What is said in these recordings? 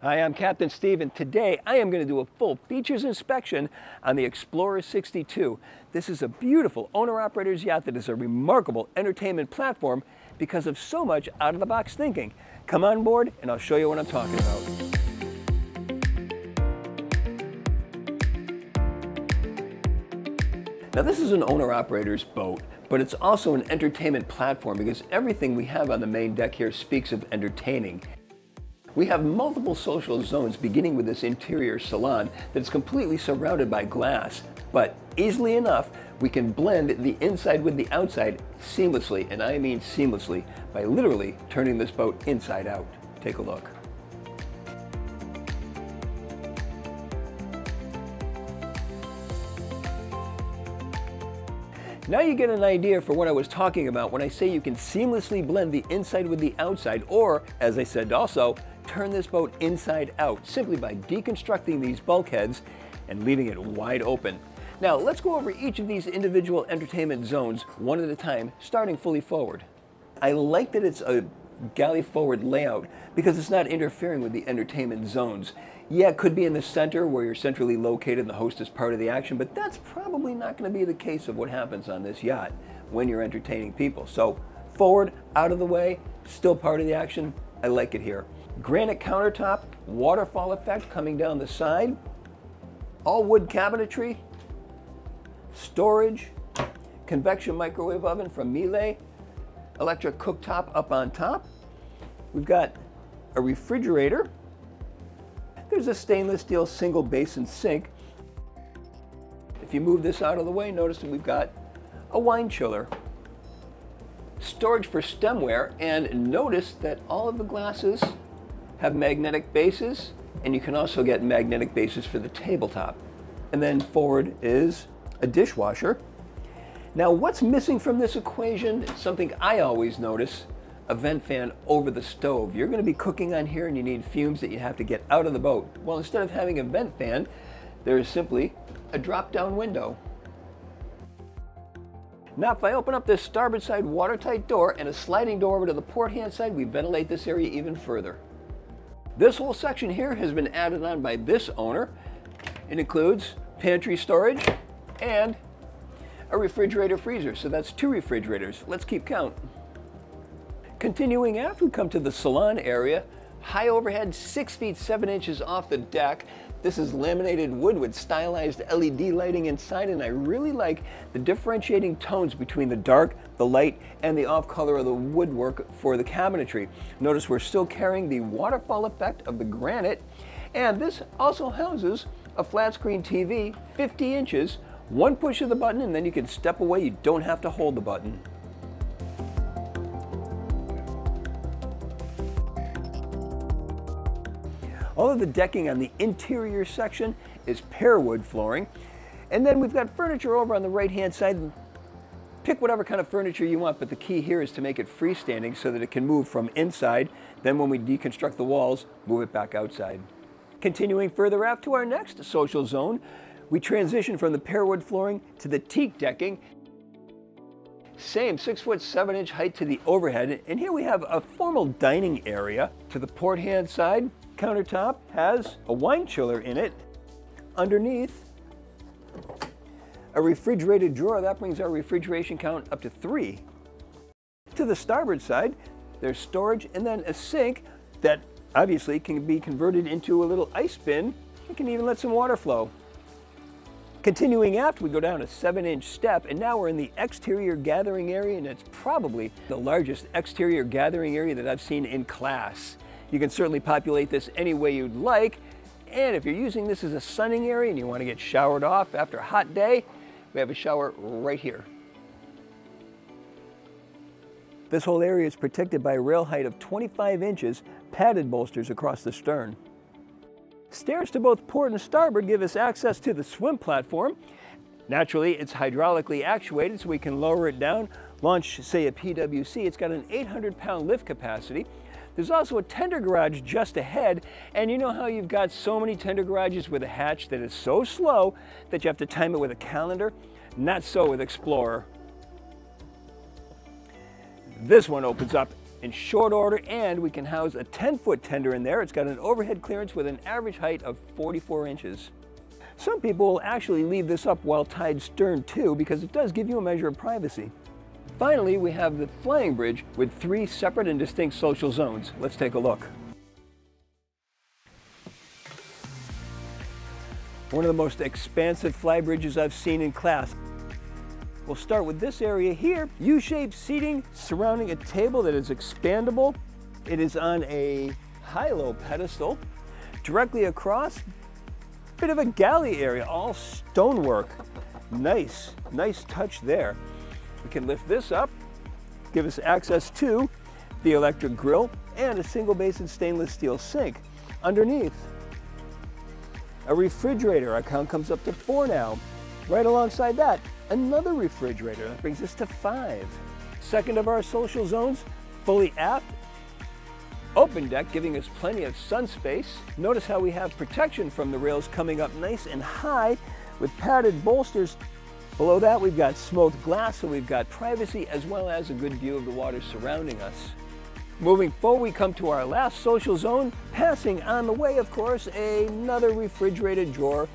Hi, I'm Captain Steve, and today I am going to do a full features inspection on the Explorer 62. This is a beautiful owner-operator's yacht that is a remarkable entertainment platform because of so much out-of-the-box thinking. Come on board and I'll show you what I'm talking about. Now this is an owner-operator's boat, but it's also an entertainment platform because everything we have on the main deck here speaks of entertaining. We have multiple social zones beginning with this interior salon that's completely surrounded by glass, but easily enough we can blend the inside with the outside seamlessly, and I mean seamlessly, by literally turning this boat inside out. Take a look. Now you get an idea for what I was talking about when I say you can seamlessly blend the inside with the outside, or, as I said also, turn this boat inside out simply by deconstructing these bulkheads and leaving it wide open. Now let's go over each of these individual entertainment zones one at a time, starting fully forward. I like that it's a galley forward layout because it's not interfering with the entertainment zones. Yeah, it could be in the center where you're centrally located and the host is part of the action, but that's probably not going to be the case of what happens on this yacht when you're entertaining people. So forward, out of the way, still part of the action. I like it here. Granite countertop, waterfall effect coming down the side, all wood cabinetry, storage, convection microwave oven from Miele, electric cooktop up on top. We've got a refrigerator. There's a stainless steel single basin sink. If you move this out of the way, notice that we've got a wine chiller. Storage for stemware, and notice that all of the glasses have magnetic bases, and you can also get magnetic bases for the tabletop. And then forward is a dishwasher. Now what's missing from this equation? It's something I always notice: a vent fan over the stove. You're going to be cooking on here and you need fumes that you have to get out of the boat. Well, instead of having a vent fan, there is simply a drop-down window. Now if I open up this starboard side watertight door and a sliding door over to the port hand side, we ventilate this area even further. This whole section here has been added on by this owner. It includes pantry storage and a refrigerator freezer, so that's 2 refrigerators. Let's keep count. Continuing aft, we come to the salon area. High overhead, 6 feet 7 inches off the deck. This is laminated wood with stylized LED lighting inside, and I really like the differentiating tones between the dark, the light, and the off color of the woodwork for the cabinetry. Notice we're still carrying the waterfall effect of the granite, and this also houses a flat screen TV, 50 inches, one push of the button, and then you can step away. You don't have to hold the button. All of the decking on the interior section is pear wood flooring. And then we've got furniture over on the right-hand side. Pick whatever kind of furniture you want, but the key here is to make it freestanding so that it can move from inside. Then when we deconstruct the walls, move it back outside. Continuing further aft to our next social zone, we transition from the pear wood flooring to the teak decking. Same 6 foot 7 inch height to the overhead. And here we have a formal dining area. To the port hand side, countertop has a wine chiller in it. Underneath, a refrigerated drawer. That brings our refrigeration count up to 3. To the starboard side, there's storage and then a sink that obviously can be converted into a little ice bin. You can even let some water flow. Continuing aft, we go down a 7-inch step, and now we're in the exterior gathering area, and it's probably the largest exterior gathering area that I've seen in class. You can certainly populate this any way you'd like, and if you're using this as a sunning area and you want to get showered off after a hot day, we have a shower right here. This whole area is protected by a rail height of 25 inches, padded bolsters across the stern. Stairs to both port and starboard give us access to the swim platform. Naturally, it's hydraulically actuated, so we can lower it down, launch, say, a PWC. It's got an 800-pound lift capacity. There's also a tender garage just ahead, and you know how you've got so many tender garages with a hatch that is so slow that you have to time it with a calendar? Not so with Explorer. This one opens up in short order, and we can house a 10-foot tender in there. It's got an overhead clearance with an average height of 44 inches. Some people will actually leave this up while tied stern too, because it does give you a measure of privacy. Finally, we have the flying bridge with 3 separate and distinct social zones. Let's take a look. One of the most expansive fly bridges I've seen in class. We'll start with this area here. U-shaped seating surrounding a table that is expandable. It is on a high-low pedestal. Directly across, bit of a galley area, all stonework. Nice touch there. We can lift this up, give us access to the electric grill and a single basin stainless steel sink. Underneath, a refrigerator. Our count comes up to 4 now. Right alongside that, another refrigerator. That brings us to 5. Second of our social zones, fully aft. Open deck, giving us plenty of sun space. Notice how we have protection from the rails coming up nice and high with padded bolsters. Below that, we've got smoked glass, so we've got privacy as well as a good view of the water surrounding us. Moving forward, we come to our last social zone, passing on the way, of course, another refrigerated drawer,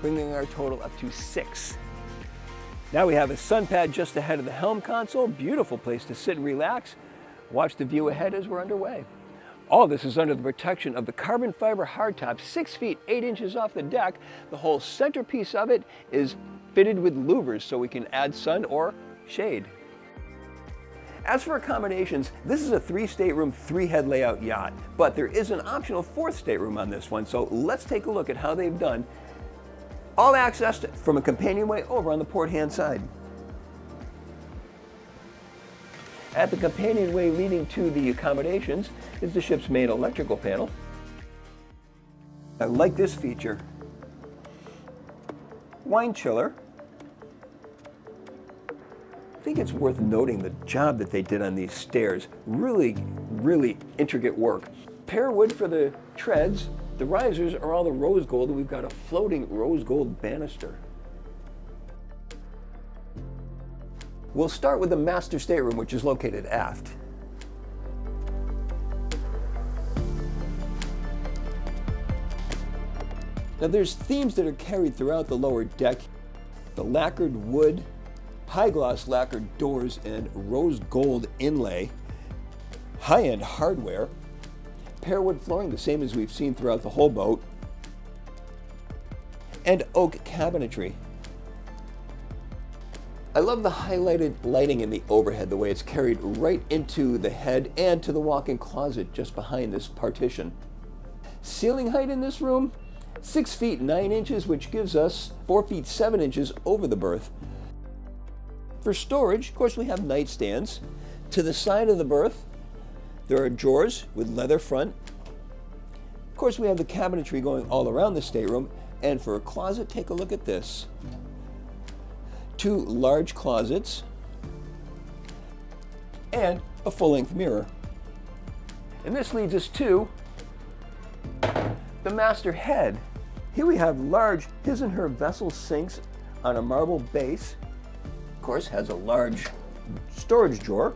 bringing our total up to 6. Now we have a sun pad just ahead of the helm console. Beautiful place to sit and relax. Watch the view ahead as we're underway. All this is under the protection of the carbon fiber hardtop, 6 feet 8 inches off the deck. The whole centerpiece of it is fitted with louvers so we can add sun or shade. As for accommodations, this is a 3-stateroom, 3-head layout yacht, but there is an optional 4th stateroom on this one, so let's take a look at how they've done. All accessed from a companionway over on the port-hand side. At the companionway leading to the accommodations is the ship's main electrical panel. I like this feature. Wine chiller. I think it's worth noting the job that they did on these stairs. Really intricate work. Pear wood for the treads. The risers are all the rose gold, and we've got a floating rose gold banister. We'll start with the master stateroom, which is located aft. Now there's themes that are carried throughout the lower deck. The lacquered wood, high gloss lacquered doors and rose gold inlay, high-end hardware, pear wood flooring, the same as we've seen throughout the whole boat, and oak cabinetry. I love the highlighted lighting in the overhead, the way it's carried right into the head and to the walk-in closet just behind this partition. Ceiling height in this room, 6 feet 9 inches, which gives us 4 feet 7 inches over the berth. For storage, of course, we have nightstands. To the side of the berth, there are drawers with leather front. Of course, we have the cabinetry going all around the stateroom. And for a closet, take a look at this. 2 large closets and a full-length mirror. And this leads us to the master head. Here we have large his and her vessel sinks on a marble base. Of course, has a large storage drawer.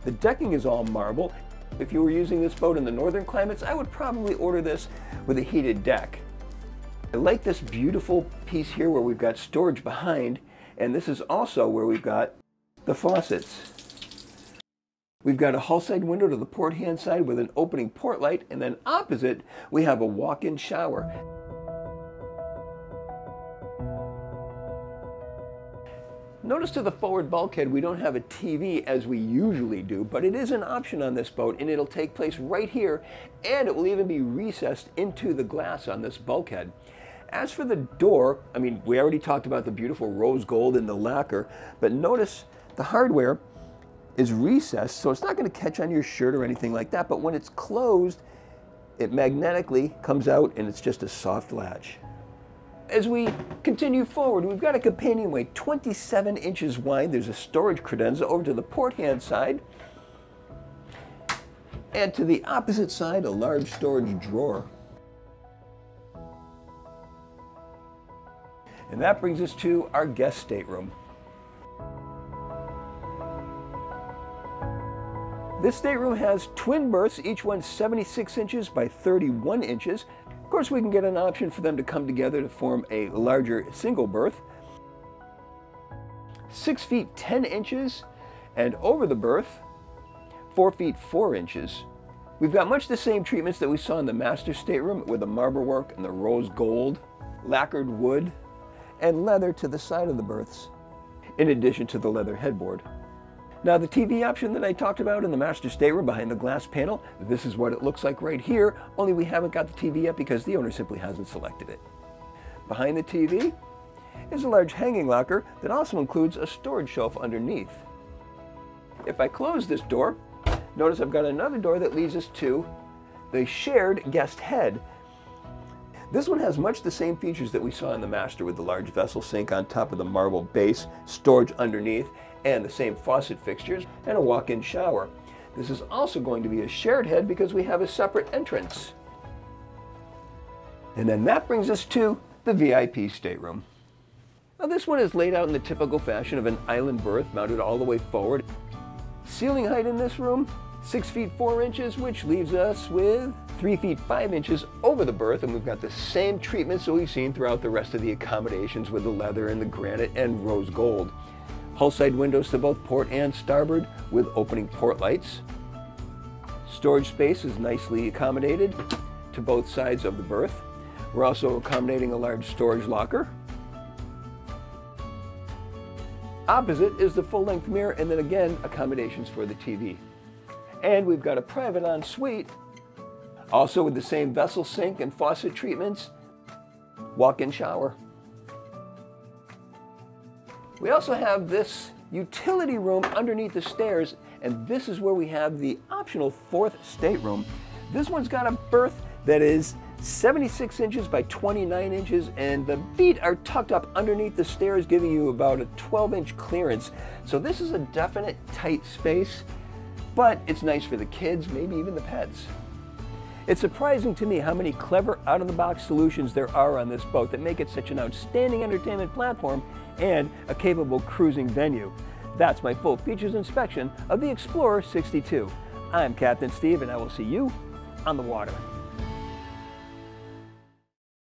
The decking is all marble. If you were using this boat in the northern climates, I would probably order this with a heated deck. I like this beautiful piece here where we've got storage behind, and this is also where we've got the faucets. We've got a hull side window to the port hand side with an opening port light, and then opposite we have a walk-in shower. Notice to the forward bulkhead we don't have a TV as we usually do, but it is an option on this boat, and it'll take place right here, and it will even be recessed into the glass on this bulkhead. As for the door, I mean, we already talked about the beautiful rose gold and the lacquer, but notice the hardware is recessed, so it's not going to catch on your shirt or anything like that, but when it's closed, it magnetically comes out and it's just a soft latch. As we continue forward, we've got a companionway 27 inches wide. There's a storage credenza over to the port hand side. And to the opposite side, a large storage drawer. And that brings us to our guest stateroom. This stateroom has twin berths, each one 76 inches by 31 inches. Of course, we can get an option for them to come together to form a larger single berth. 6 feet 10 inches, and over the berth, 4 feet 4 inches. We've got much the same treatments that we saw in the master stateroom with the marble work and the rose gold, lacquered wood, and leather to the side of the berths, in addition to the leather headboard. Now the TV option that I talked about in the master stateroom behind the glass panel, this is what it looks like right here, only we haven't got the TV yet because the owner simply hasn't selected it. Behind the TV is a large hanging locker that also includes a storage shelf underneath. If I close this door, notice I've got another door that leads us to the shared guest head. This one has much the same features that we saw in the master with the large vessel sink on top of the marble base, storage underneath, and the same faucet fixtures, and a walk-in shower. This is also going to be a shared head because we have a separate entrance. And then that brings us to the VIP stateroom. Now this one is laid out in the typical fashion of an island berth mounted all the way forward. Ceiling height in this room, 6 feet 4 inches, which leaves us with 3 feet 5 inches over the berth, and we've got the same treatments that we've seen throughout the rest of the accommodations with the leather and the granite and rose gold. Hull side windows to both port and starboard with opening port lights. Storage space is nicely accommodated to both sides of the berth. We're also accommodating a large storage locker. Opposite is the full-length mirror, and then again, accommodations for the TV. And we've got a private ensuite, also with the same vessel sink and faucet treatments, walk-in shower. We also have this utility room underneath the stairs, and this is where we have the optional fourth stateroom. This one's got a berth that is 76 inches by 29 inches, and the feet are tucked up underneath the stairs, giving you about a 12-inch clearance. So this is a definite tight space, but it's nice for the kids, maybe even the pets. It's surprising to me how many clever out-of-the-box solutions there are on this boat that make it such an outstanding entertainment platform and a capable cruising venue. That's my full features inspection of the Explorer 62. I'm Captain Steve, and I will see you on the water.